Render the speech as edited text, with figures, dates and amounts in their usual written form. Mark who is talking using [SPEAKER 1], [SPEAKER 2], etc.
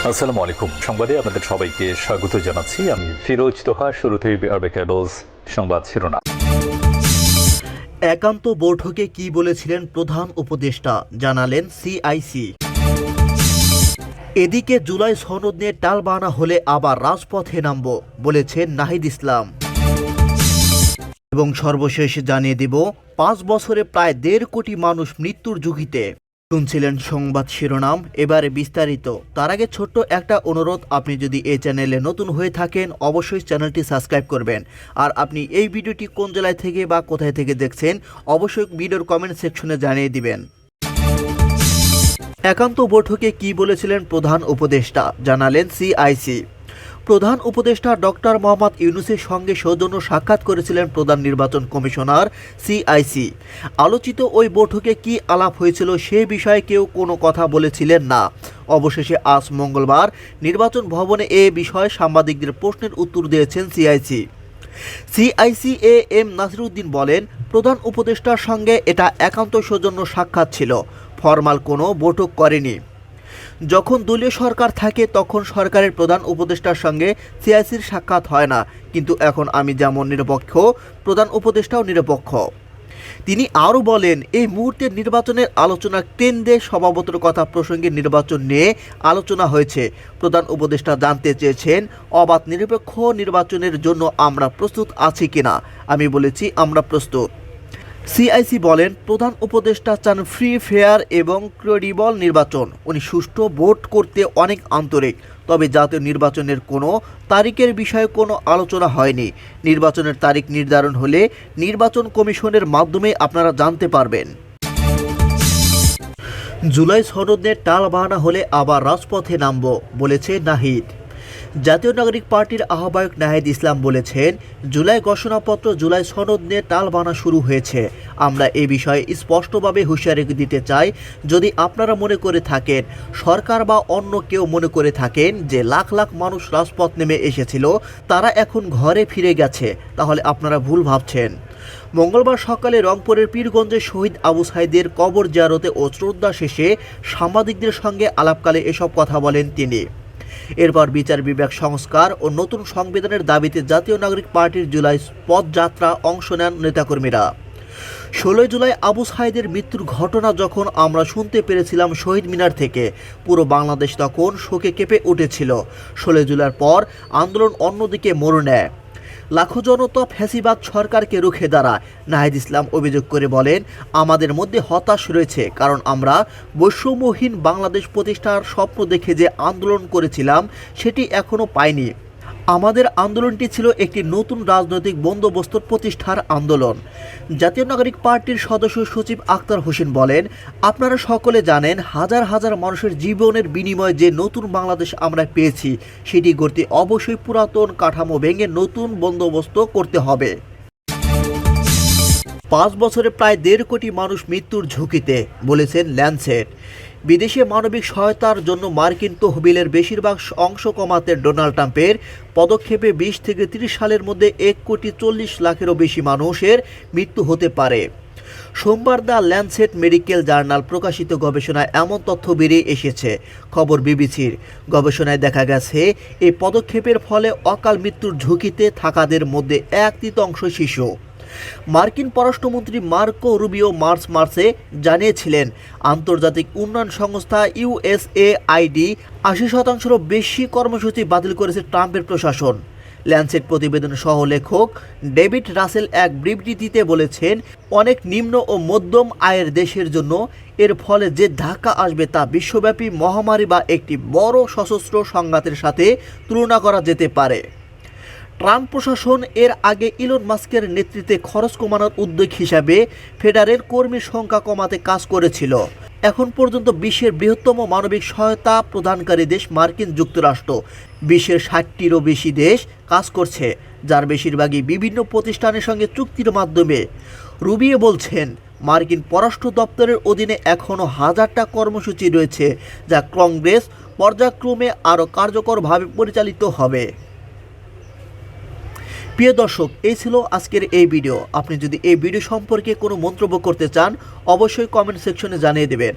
[SPEAKER 1] আসসালামু আলাইকুম। সংবাদে আপনাদের সবাইকে স্বাগত জানাচ্ছি। আমি ফিরোজ তোহা। শুরুতেই আরবে কেবলস সংবাদ শিরোনাম।
[SPEAKER 2] একান্ত বৈঠকে কি বলেছিলেন প্রধান উপদেষ্টা, জানালেন সিআইসি। এদিকে জুলাই সনদ নিয়ে টালবাহানা হলে আবার রাজপথে নামব বলেছেন নাহিদ ইসলাম। এবং সর্বশেষ জানিয়ে দেব, 5 বছরে প্রায় 1.5 কোটি মানুষ মৃত্যুর ঝুঁকিতে। শুনছিলেন সংবাদ শিরোনাম, এবারে বিস্তারিত। তার আগে ছোট্ট একটা অনুরোধ, আপনি যদি এই চ্যানেলে নতুন হয়ে থাকেন অবশ্যই চ্যানেলটি সাবস্ক্রাইব করবেন। আর আপনি এই ভিডিওটি কোন জেলায় থেকে বা কোথায় থেকে দেখছেন অবশ্যই ভিডিওর কমেন্ট সেকশনে জানিয়ে দিবেন। একান্ত বৈঠকে কি বলেছিলেন প্রধান উপদেষ্টা, জানালেন সিআইসি। প্রধান উপদেষ্টা ডক্টর মোহাম্মদ ইউনূসের সঙ্গে সৌজন্য সাক্ষাৎ করেছিলেন প্রধান নির্বাচন কমিশনার সিআইসি। আলোচিত ওই বৈঠকে কি আলাপ হয়েছিল সে বিষয়ে কেউ কোনো কথা বলেছিলেন না। অবশেষে আজ মঙ্গলবার নির্বাচন ভবনে এ বিষয়ে সাংবাদিকদের প্রশ্নের উত্তর দিয়েছেন সিআইসি এ এম নাসিরউদ্দিন বলেন, প্রধান উপদেষ্টার সঙ্গে এটা একান্ত সৌজন্য সাক্ষাৎ ছিল, ফরমাল কোনো বৈঠক করেনি। যখন দলীয় সরকার থাকে তখন সরকারের প্রধান উপদেষ্টার সঙ্গে সিআইসির সাক্ষাৎ হয় না, কিন্তু এখন আমি যেমন নিরপেক্ষ, প্রধান উপদেষ্টাও নিরপেক্ষ। তিনি আরও বলেন, এই মুহূর্তের নির্বাচনের আলোচনা কেন্দ্রে সভাপতির কথা প্রসঙ্গে নির্বাচন নিয়ে আলোচনা হয়েছে। প্রধান উপদেষ্টা জানতে চেয়েছেন, অবাধ নিরপেক্ষ নির্বাচনের জন্য আমরা প্রস্তুত আছি কিনা। আমি বলেছি আমরা প্রস্তুত। সিআইসি বলেন, প্রধান উপদেষ্টা চান ফ্রি, ফেয়ার এবং ক্রেডিবল নির্বাচন। উনি সুষ্ঠু ভোট করতে অনেক আন্তরিক, তবে জাতীয় নির্বাচনের কোনো তারিখের বিষয়ে কোনো আলোচনা হয়নি। নির্বাচনের তারিখ নির্ধারণ হলে নির্বাচন কমিশনের মাধ্যমে আপনারা জানতে পারবেন। জুলাই সনদ নিয়ে টালবাহানা হলে আবার রাজপথে নামব বলেছে নাহিদ। জাতীয় নাগরিক পার্টির আহ্বায়ক নাহিদ ইসলাম বলেছেন, জুলাই ঘোষণাপত্র, জুলাই সনদ নিয়ে টালবাহানা শুরু হয়েছে। আমরা এ বিষয়ে স্পষ্টভাবে হুঁশিয়ারি দিতে চাই, যদি আপনারা মনে করে থাকেন, সরকার বা অন্য কেউ মনে করে থাকেন যে লাখ লাখ মানুষ রাজপথ নেমে এসেছিল, তারা এখন ঘরে ফিরে গেছে, তাহলে আপনারা ভুল ভাবছেন। মঙ্গলবার সকালে রংপুরের পীরগঞ্জে শহীদ আবু সাঈদের কবর জিয়ারতে ও শ্রদ্ধা শেষে সাংবাদিকদের সঙ্গে আলাপকালে এসব কথা বলেন তিনি। এরপর বিচার বিভাগ সংস্কার ও নতুন সংবিধানের দাবিতে জাতীয় নাগরিক পার্টির জুলাই পদযাত্রা অংশ নেন নেতাকর্মীরা। 16 জুলাই আবু সাঈদের মৃত্যুর ঘটনা যখন আমরা শুনতে পেরেছিলাম শহীদ মিনার থেকে, পুরো বাংলাদেশ তখন শোকে কেঁপে উঠেছিল। 16 জুলাইয়ের পর আন্দোলন অন্যদিকে মোড় নেয়, লাখো জনতা ফ্যাসিবাদ সরকারকে রুখে দাঁড়ায়। নাহিদ ইসলাম অভিযোগ করে বলেন, আমাদের মধ্যে হতাশ রয়েছে, কারণ আমরা বৈষম্যহীন বাংলাদেশ প্রতিষ্ঠার স্বপ্ন দেখে যে আন্দোলন করেছিলাম সেটি এখনও পাইনি। আমাদের আন্দোলনটি ছিল একটি নতুন রাজনৈতিক বন্দোবস্ত প্রতিষ্ঠার আন্দোলন। জাতীয় নাগরিক পার্টির সদস্য সচিব আক্তার হোসেন বলেন, আপনারা সকলে জানেন, হাজার হাজার মানুষের জীবনের বিনিময়ে যে নতুন বাংলাদেশ আমরা পেয়েছি, সেটি গড়তে অবশ্যই পুরাতন কাঠামো ভেঙে নতুন বন্দোবস্ত করতে হবে। 5 বছরে প্রায় 1.5 কোটি মানুষ মৃত্যুর ঝুঁকিতে, বলেছেন ল্যান্সেট। বিদেশে মানবিক সহায়তার জন্য মার্কিন তহবিলের বেশিরভাগ অংশ কমাতে ডোনাল্ড ট্রাম্পের পদক্ষেপে 20 থেকে 30 সালের মধ্যে 1,40,00,000-এরও বেশি মানুষের মৃত্যু হতে পারে। সোমবার দ্য ল্যান্সেট মেডিকেল জার্নাল প্রকাশিত গবেষণায় এমন তথ্য বেরিয়ে এসেছে। খবর বিবিসির। গবেষণায় দেখা গেছে, এই পদক্ষেপের ফলে অকাল মৃত্যুর ঝুঁকিতে থাকাদের মধ্যে 1/3 শিশু। মার্কিন পররাষ্ট্রমন্ত্রী মার্কো রুবিও মার্চে জানিয়েছিলেন, আন্তর্জাতিক উন্নয়ন সংস্থা ইউএসএআইডি 80%-এরও বেশি কর্মসূচি বাতিল করেছে ট্রাম্পের প্রশাসন। ল্যান্সেট প্রতিবেদন সহ লেখক ডেভিড রাসেল এক বিবৃতিতে বলেছেন, অনেক নিম্ন ও মধ্যম আয়ের দেশের জন্য এর ফলে যে ধাক্কা আসবে তা বিশ্বব্যাপী মহামারী বা একটি বড় সশস্ত্র সংঘাতের সাথে তুলনা করা যেতে পারে। ট্রাম্প প্রশাসন এর আগে ইলন মাস্কের নেতৃত্বে খরচ কমানোর উদ্যোগ হিসাবে ফেডারেল কর্মীর সংখ্যা কমাতে কাজ করেছিল। এখন পর্যন্ত বিশ্বের বৃহত্তম মানবিক সহায়তা প্রদানকারী দেশ মার্কিন যুক্তরাষ্ট্র। বিশ্বের 60টিরও বেশি দেশ কাজ করছে, যার বেশিরভাগই বিভিন্ন প্রতিষ্ঠানের সঙ্গে চুক্তির মাধ্যমে। রুবিও বলছেন, মার্কিন পররাষ্ট্র দপ্তরের অধীনে এখনও হাজারটা কর্মসূচি রয়েছে, যা কংগ্রেস পর্যায়ক্রমে আরও কার্যকরভাবে পরিচালিত হবে। প্রিয় দর্শক, এই ছিল আজকের এই ভিডিও। আপনি যদি এই ভিডিও সম্পর্কে কোনো মন্তব্য করতে চান অবশ্যই কমেন্ট সেকশনে জানিয়ে দেবেন।